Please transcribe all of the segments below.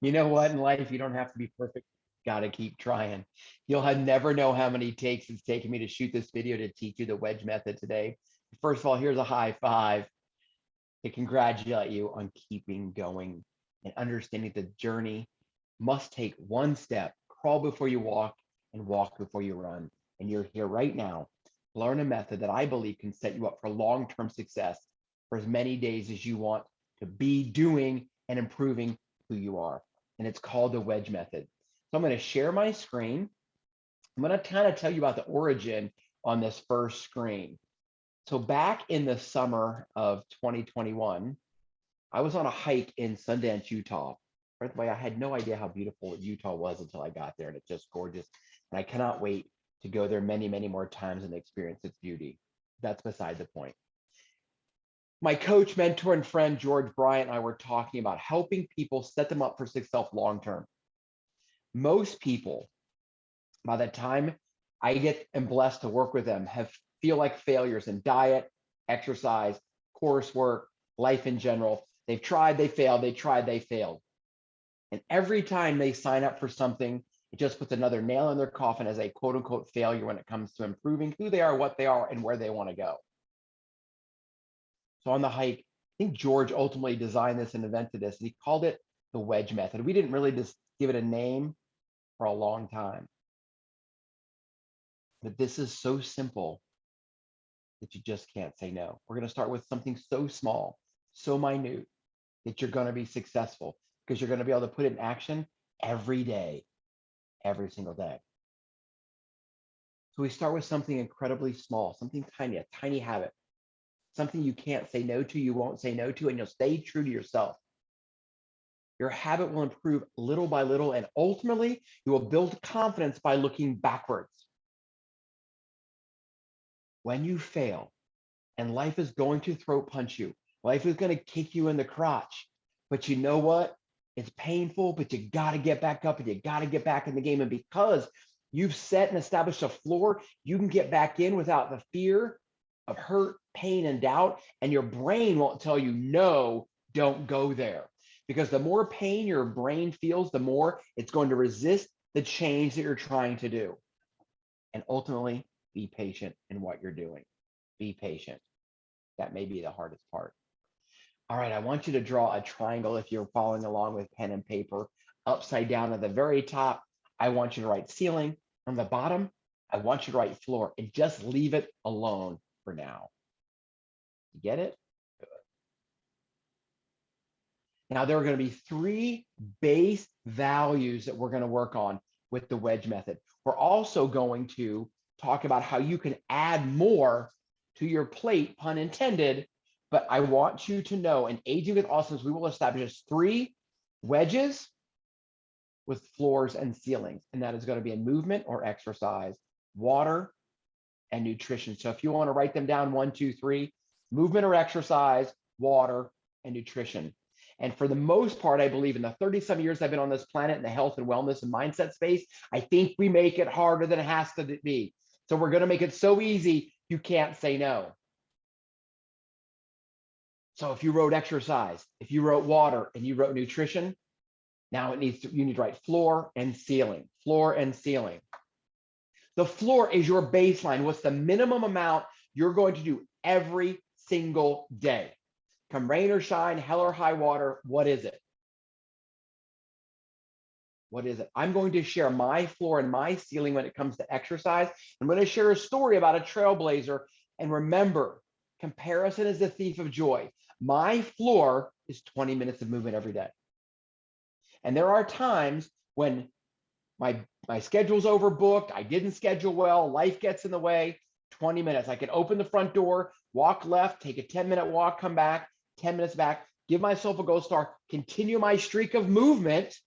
You know what? In life, you don't have to be perfect. Got to keep trying. Never know how many takes it's taken me to shoot this video to teach you the wedge method today. First of all, here's a high five to congratulate you on keeping going and understanding the journey must take one step, crawl before you walk, and walk before you run. And you're here right now. Learn a method that I believe can set you up for long-term success for as many days as you want to be doing and improving who you are. And it's called the wedge method. So I'm going to share my screen. I'm going to kind of tell you about the origin on this first screen. So back in the summer of 2021, I was on a hike in Sundance, Utah. By the way, I had no idea how beautiful Utah was until I got there, and it's just gorgeous. And I cannot wait to go there many, many more times and experience its beauty. That's beside the point. My coach, mentor, and friend, George Bryant, and I were talking about helping people set them up for success long-term. Most people, by the time I am blessed to work with them, feel like failures in diet, exercise, coursework, life in general. They've tried, they failed, they tried, they failed. And every time they sign up for something, it just puts another nail in their coffin as a quote unquote failure when it comes to improving who they are, what they are, and where they want to go. So on the hike, I think George ultimately designed this and invented this. And he called it the wedge method. We didn't really just give it a name for a long time. But this is so simple that you just can't say no. We're going to start with something so small, so minute, that you're going to be successful because you're going to be able to put it in action every day, every single day. So we start with something incredibly small, something tiny, a tiny habit, something you can't say no to, you won't say no to, and you'll stay true to yourself. Your habit will improve little by little, and ultimately you will build confidence by looking backwards. When you fail and life is going to throat punch you, life is going to kick you in the crotch, but you know what? It's painful, but you got to get back up and you got to get back in the game. And because you've set and established a floor, you can get back in without the fear of hurt, pain, and doubt. And your brain won't tell you, no, don't go there. Because the more pain your brain feels, the more it's going to resist the change that you're trying to do. And ultimately, be patient in what you're doing. Be patient. That may be the hardest part. All right, I want you to draw a triangle if you're following along with pen and paper. Upside down at the very top, I want you to write ceiling. On the bottom, I want you to write floor and just leave it alone for now. You get it? Good. Now, there are going to be 3 base values that we're going to work on with the wedge method. We're also going to talk about how you can add more to your plate, pun intended. But I want you to know, in Aging with Awesomeness, we will establish 3 wedges with floors and ceilings. And that is going to be in movement or exercise, water, and nutrition. So if you want to write them down, 1, 2, 3, movement or exercise, water, and nutrition. And for the most part, I believe in the 30-some years I've been on this planet in the health and wellness and mindset space, I think we make it harder than it has to be. So we're going to make it so easy, you can't say no. So if you wrote exercise, if you wrote water, and you wrote nutrition, now you need to write floor and ceiling, floor and ceiling. The floor is your baseline. What's the minimum amount you're going to do every single day? Come rain or shine, hell or high water, what is it? What is it? I'm going to share my floor and my ceiling when it comes to exercise. I'm going to share a story about a trailblazer. And remember, comparison is the thief of joy. My floor is 20 minutes of movement every day. And there are times when my schedule's overbooked, I didn't schedule well, life gets in the way, 20 minutes. I can open the front door, walk left, take a 10-minute walk, come back, 10 minutes back, give myself a gold star, continue my streak of movement,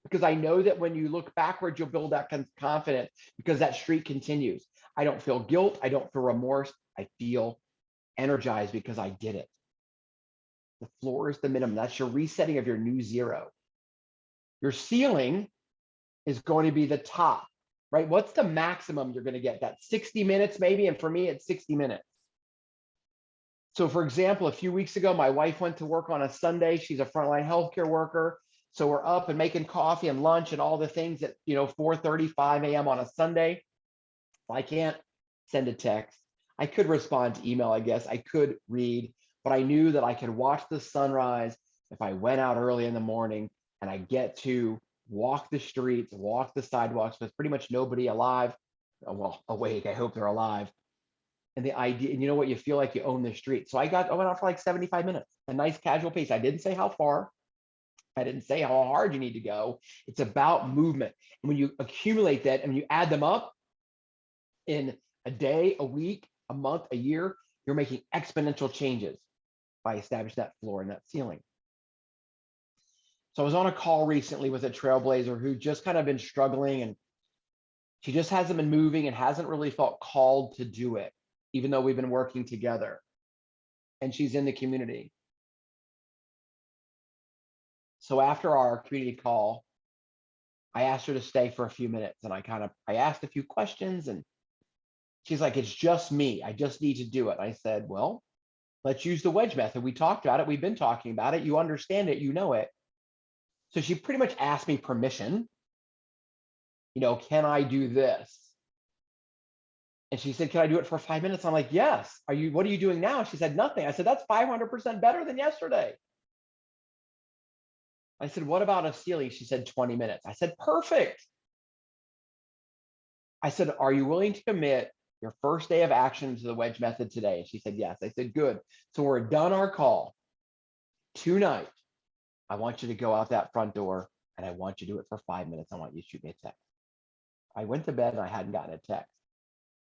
because I know that when you look backwards, you'll build that confidence because that streak continues. I don't feel guilt. I don't feel remorse. I feel energized because I did it. The floor is the minimum. That's your resetting of your new zero. Your ceiling is going to be the top, right? What's the maximum you're going to get? That 60 minutes maybe, and for me, it's 60 minutes. So for example, a few weeks ago, my wife went to work on a Sunday. She's a frontline healthcare worker. So we're up and making coffee and lunch and all the things at 4:30, 5 a.m. on a Sunday. I can't send a text. I could respond to email, I guess. I could read, but I knew that I could watch the sunrise if I went out early in the morning and I get to walk the streets, walk the sidewalks with pretty much nobody alive. Well, awake. I hope they're alive. And the idea, and you know what, you feel like you own the street. So I went out for like 75 minutes, a nice casual pace. I didn't say how far. I didn't say how hard you need to go. It's about movement. And when you accumulate that and you add them up in a day, a week, a month, a year, you're making exponential changes by establishing that floor and that ceiling. So I was on a call recently with a trailblazer who just kind of been struggling, and she just hasn't been moving and hasn't really felt called to do it, even though we've been working together. And she's in the community. So after our community call, I asked her to stay for a few minutes, and I asked a few questions, and she's like, it's just me. I just need to do it. I said, well, let's use the wedge method. We talked about it. We've been talking about it. You understand it. You know it. So she pretty much asked me permission. Can I do this? And she said, can I do it for 5 minutes? I'm like, yes. What are you doing now? She said, nothing. I said, that's 500% better than yesterday. I said, what about a ceiling? She said, 20 minutes. I said, perfect. I said, are you willing to commit your first day of action to the wedge method today? And she said, yes. I said, good. So we're done our call. Tonight, I want you to go out that front door and I want you to do it for 5 minutes. I want you to shoot me a text. I went to bed and I hadn't gotten a text.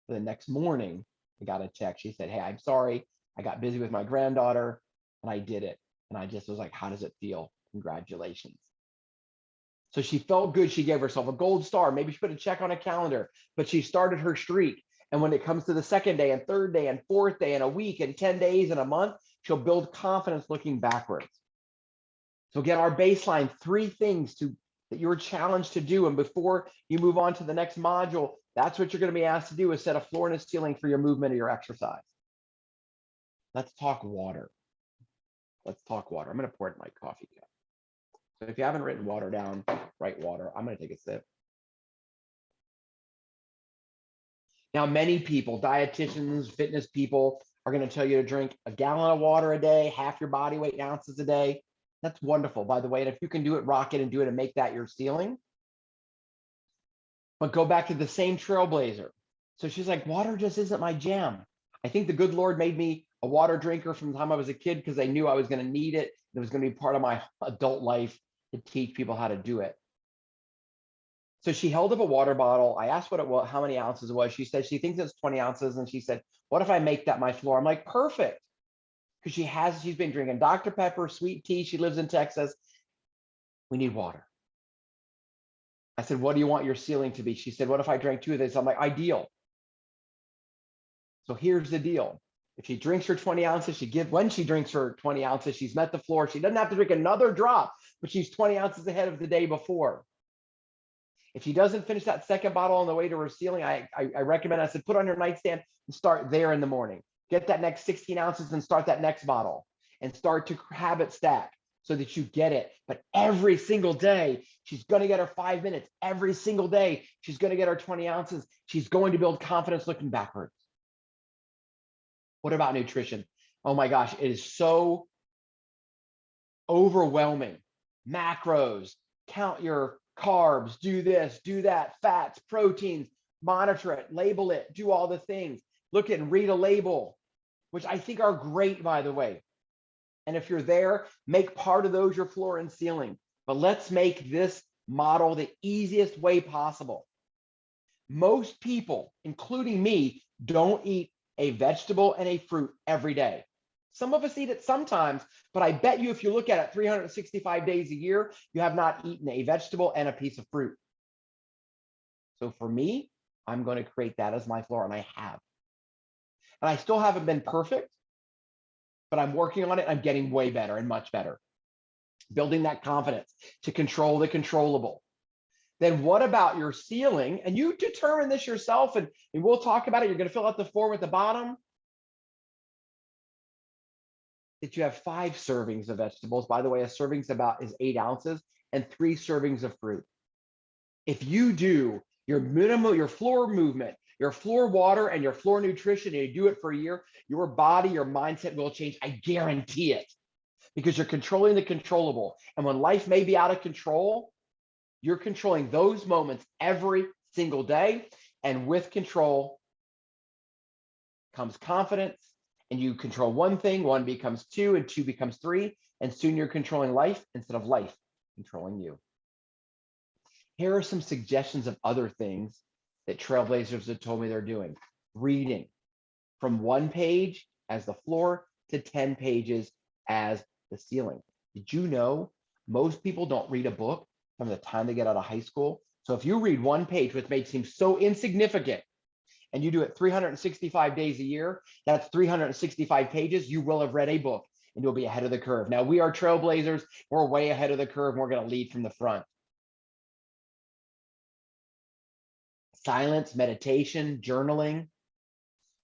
The next morning, I got a text. She said, hey, I'm sorry. I got busy with my granddaughter and I did it. And I just was like, how does it feel? Congratulations. So she felt good. She gave herself a gold star. Maybe she put a check on a calendar, but she started her streak. And when it comes to the second day and third day and fourth day and a week and 10 days and a month, she'll build confidence looking backwards. So again, our baseline, 3 things that you're challenged to do. And before you move on to the next module, that's what you're going to be asked to do, is set a floor and a ceiling for your movement or your exercise. Let's talk water. Let's talk water. I'm going to pour it in my coffee cup. So if you haven't written water down, write water. I'm going to take a sip. Now, many people, dietitians, fitness people, are going to tell you to drink a gallon of water a day, half your body weight in ounces a day. That's wonderful, by the way. And if you can do it, rock it and do it and make that your ceiling. But go back to the same trailblazer. So she's like, water just isn't my jam. I think the good Lord made me a water drinker from the time I was a kid because I knew I was going to need it. It was going to be part of my adult life to teach people how to do it. So she held up a water bottle. I asked how many ounces it was. She said she thinks it's 20 ounces. And she said, what if I make that my floor? I'm like, perfect. Because she's been drinking Dr. Pepper, sweet tea. She lives in Texas. We need water. I said, what do you want your ceiling to be? She said, what if I drank 2 of these? I'm like, ideal. So here's the deal. If she drinks her 20 ounces, when she drinks her 20 ounces, she's met the floor. She doesn't have to drink another drop, but she's 20 ounces ahead of the day before. If she doesn't finish that second bottle on the way to her ceiling, I recommend, I said, put on your nightstand and start there in the morning. Get that next 16 ounces and start that next bottle and start to habit stack so that you get it. But every single day, she's going to get her 5 minutes. Every single day, she's going to get her 20 ounces. She's going to build confidence looking backwards. What about nutrition? Oh my gosh, it is so overwhelming. Macros, count your carbs, do this, do that, fats, proteins, monitor it, label it, do all the things. Look at and read a label, which I think are great, by the way. And if you're there, make part of those your floor and ceiling. But let's make this model the easiest way possible. Most people, including me, don't eat a vegetable and a fruit every day. Some of us eat it sometimes, but I bet you if you look at it 365 days a year, you have not eaten a vegetable and a piece of fruit. So for me, I'm going to create that as my floor, and I have. And I still haven't been perfect, but I'm working on it. I'm getting way better and much better. Building that confidence to control the controllable. Then what about your ceiling? And you determine this yourself, and we'll talk about it. You're going to fill out the form at the bottom. That you have 5 servings of vegetables. By the way, a serving is 8 ounces. and 3 servings of fruit. If you do your minimal, your floor movement, your floor water, and your floor nutrition, and you do it for a year, your body, your mindset will change. I guarantee it, because you're controlling the controllable. And when life may be out of control, you're controlling those moments every single day. And with control comes confidence. And you control one thing, one becomes two, and two becomes three. And soon you're controlling life instead of life controlling you. Here are some suggestions of other things that trailblazers have told me they're doing. Reading from 1 page as the floor to 10 pages as the ceiling. Did you know most people don't read a book from the time they get out of high school? So if you read 1 page, which may seem so insignificant, and you do it 365 days a year, that's 365 pages, you will have read a book and you'll be ahead of the curve. Now, we are trailblazers, we're way ahead of the curve, and we're gonna lead from the front. Silence, meditation, journaling.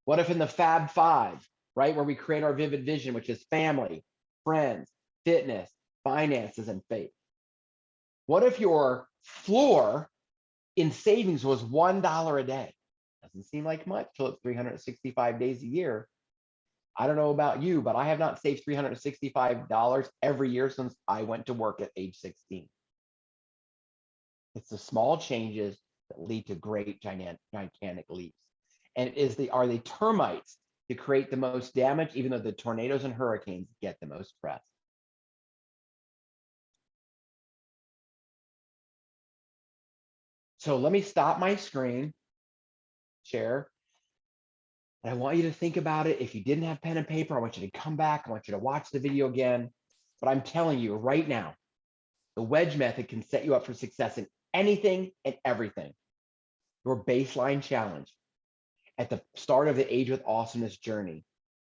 What if in the Fab Five, right, where we create our vivid vision, which is family, friends, fitness, finances, and faith? What if your floor in savings was $1 a day? Doesn't seem like much till it's 365 days a year. I don't know about you, but I have not saved $365 every year since I went to work at age 16. It's the small changes that lead to great gigantic leaps. And are the termites that create the most damage, even though the tornadoes and hurricanes get the most press? So let me stop my screen share. And I want you to think about it. If you didn't have pen and paper, I want you to come back. I want you to watch the video again. But I'm telling you right now, the Wedge Method can set you up for success in anything and everything. Your baseline challenge at the start of the Age with Awesomeness journey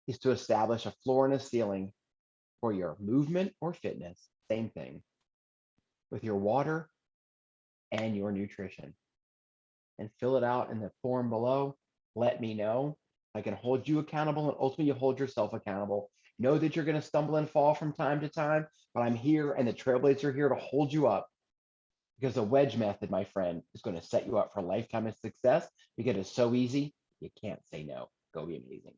is to establish a floor and a ceiling for your movement or fitness, same thing, with your water and your nutrition. And fill it out in the form below. Let me know. I can hold you accountable, and ultimately you hold yourself accountable. Know that you're going to stumble and fall from time to time, but I'm here, and the trailblazers are here to hold you up, because the Wedge Method, my friend, is going to set you up for a lifetime of success, because it's so easy, you can't say no. Go be amazing.